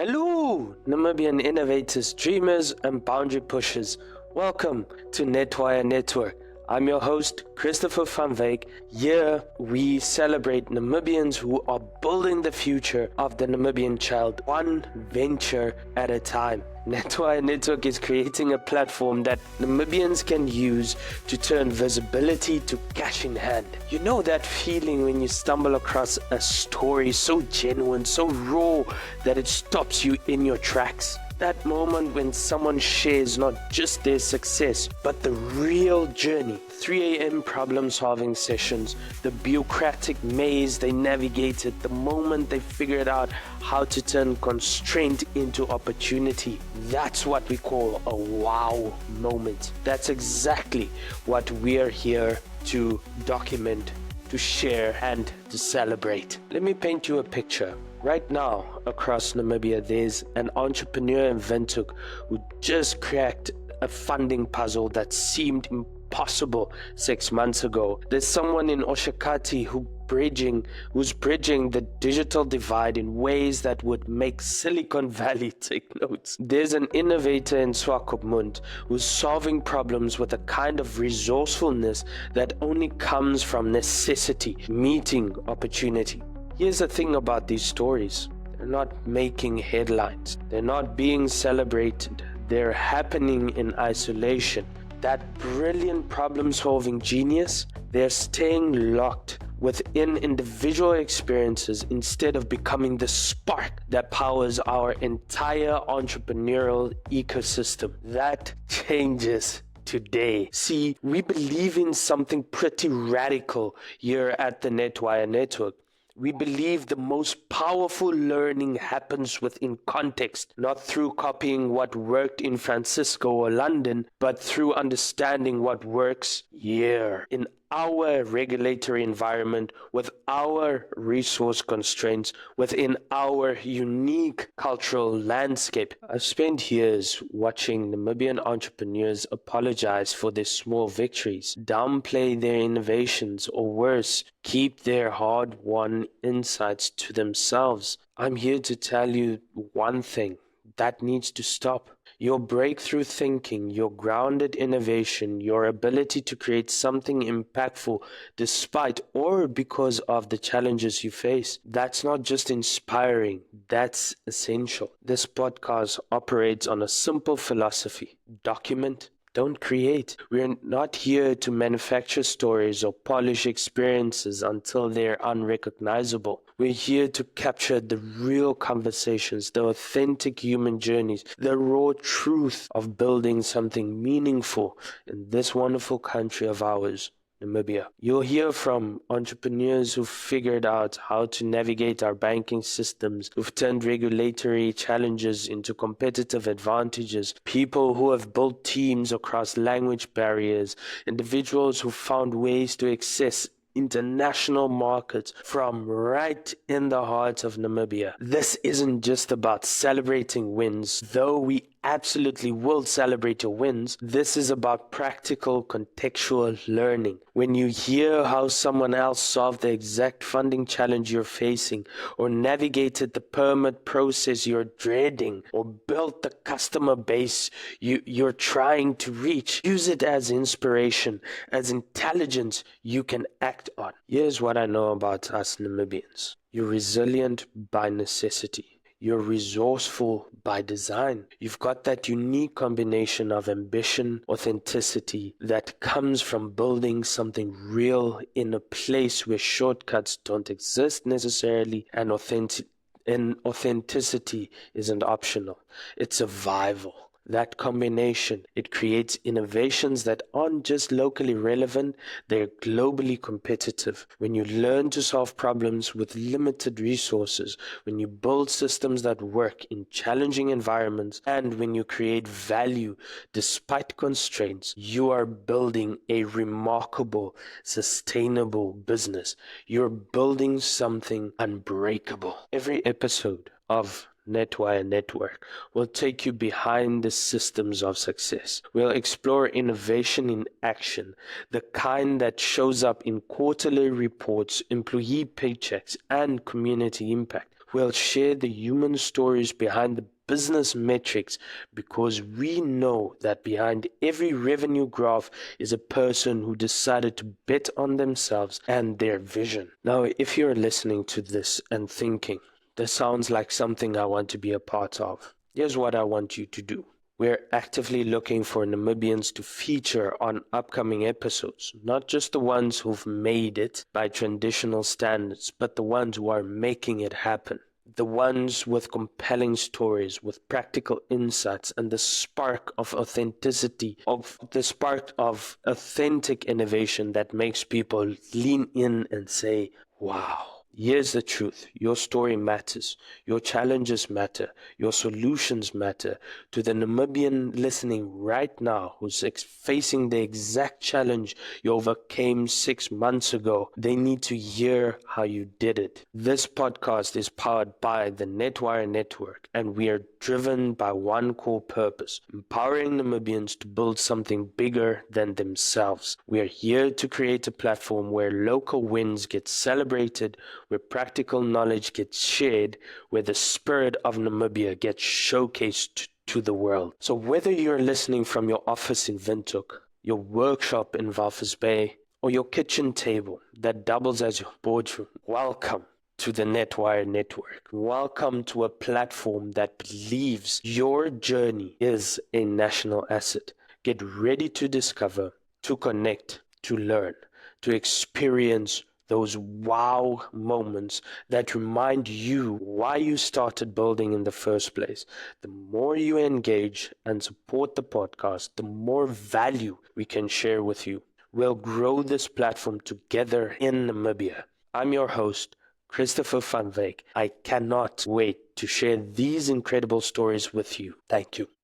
Hello, Namibian innovators, dreamers, and boundary pushers. Welcome to Netwire Network. I'm your host, Christopher Van Wyk. Here we celebrate Namibians who are building the future of the Namibian child, one venture at a time. Netwire Network is creating a platform that Namibians can use to turn visibility to cash in hand. You know that feeling when you stumble across a story so genuine, so raw, that it stops you in your tracks? That moment when someone shares not just their success, but the real journey. 3 a.m. problem solving sessions, the bureaucratic maze they navigated, the moment they figured out how to turn constraint into opportunity. That's what we call a wow moment. That's exactly what we're here to document, to share, and to celebrate. Let me paint you a picture. Right now, across Namibia, there's an entrepreneur in Windhoek who just cracked a funding puzzle that seemed impossible 6 months ago. There's someone in Oshakati who's bridging the digital divide in ways that would make Silicon Valley take notes. There's an innovator in Swakopmund who's solving problems with a kind of resourcefulness that only comes from necessity, meeting opportunity. Here's the thing about these stories. They're not making headlines. They're not being celebrated. They're happening in isolation. That brilliant problem-solving genius, they're staying locked within individual experiences instead of becoming the spark that powers our entire entrepreneurial ecosystem. That changes today. See, we believe in something pretty radical here at the Netwire Network. We believe the most powerful learning happens within context, not through copying what worked in Francisco or London, but through understanding what works here in our regulatory environment, with our resource constraints, within our unique cultural landscape. I've spent years watching Namibian entrepreneurs apologize for their small victories, downplay their innovations, or worse, keep their hard-won insights to themselves. I'm here to tell you one thing. That needs to stop. Your breakthrough thinking, your grounded innovation, your ability to create something impactful despite or because of the challenges you face, that's not just inspiring, that's essential. This podcast operates on a simple philosophy. Document, don't create. We're not here to manufacture stories or polish experiences until they're unrecognizable. We're here to capture the real conversations, the authentic human journeys, the raw truth of building something meaningful in this wonderful country of ours, Namibia. You'll hear from entrepreneurs who've figured out how to navigate our banking systems, who've turned regulatory challenges into competitive advantages, people who have built teams across language barriers, individuals who found ways to access international markets from right in the heart of Namibia. This isn't just about celebrating wins, though we absolutely will celebrate your wins. This is about practical contextual learning. When you hear how someone else solved the exact funding challenge you're facing, or navigated the permit process you're dreading, or built the customer base you're trying to reach, use it as inspiration, as intelligence you can act on. Here's what I know about us Namibians. You're resilient by necessity. You're resourceful by design. You've got that unique combination of ambition, authenticity that comes from building something real in a place where shortcuts don't exist necessarily, and authenticity isn't optional. It's survival. That combination, it creates innovations that aren't just locally relevant, they're globally competitive. When you learn to solve problems with limited resources, when you build systems that work in challenging environments, and when you create value despite constraints, you are building a remarkable, sustainable business. You're building something unbreakable. Every episode of Netwire Network will take you behind the systems of success. We'll explore innovation in action, the kind that shows up in quarterly reports, employee paychecks, and community impact. We'll share the human stories behind the business metrics, because we know that behind every revenue graph is a person who decided to bet on themselves and their vision. Now, if you're listening to this and thinking, this sounds like something I want to be a part of, here's what I want you to do. We're actively looking for Namibians to feature on upcoming episodes, not just the ones who've made it by traditional standards, but the ones who are making it happen. The ones with compelling stories, with practical insights, and the spark of authenticity, the spark of authentic innovation that makes people lean in and say, wow. Here's the truth. Your story matters. Your challenges matter. Your solutions matter. To the Namibian listening right now who's facing the exact challenge you overcame 6 months ago, they need to hear how you did it. This podcast is powered by the Netwire Network, and we are driven by one core purpose: empowering Namibians to build something bigger than themselves. We are here to create a platform where local wins get celebrated, where practical knowledge gets shared, where the spirit of Namibia gets showcased to the world. So whether you're listening from your office in Windhoek, your workshop in Walvis Bay, or your kitchen table that doubles as your boardroom, welcome to the Netwire Network. Welcome to a platform that believes your journey is a national asset. Get ready to discover, to connect, to learn, to experience those wow moments that remind you why you started building in the first place. The more you engage and support the podcast, the more value we can share with you. We'll grow this platform together in Namibia. I'm your host, Christopher Van Wyk. I cannot wait to share these incredible stories with you. Thank you.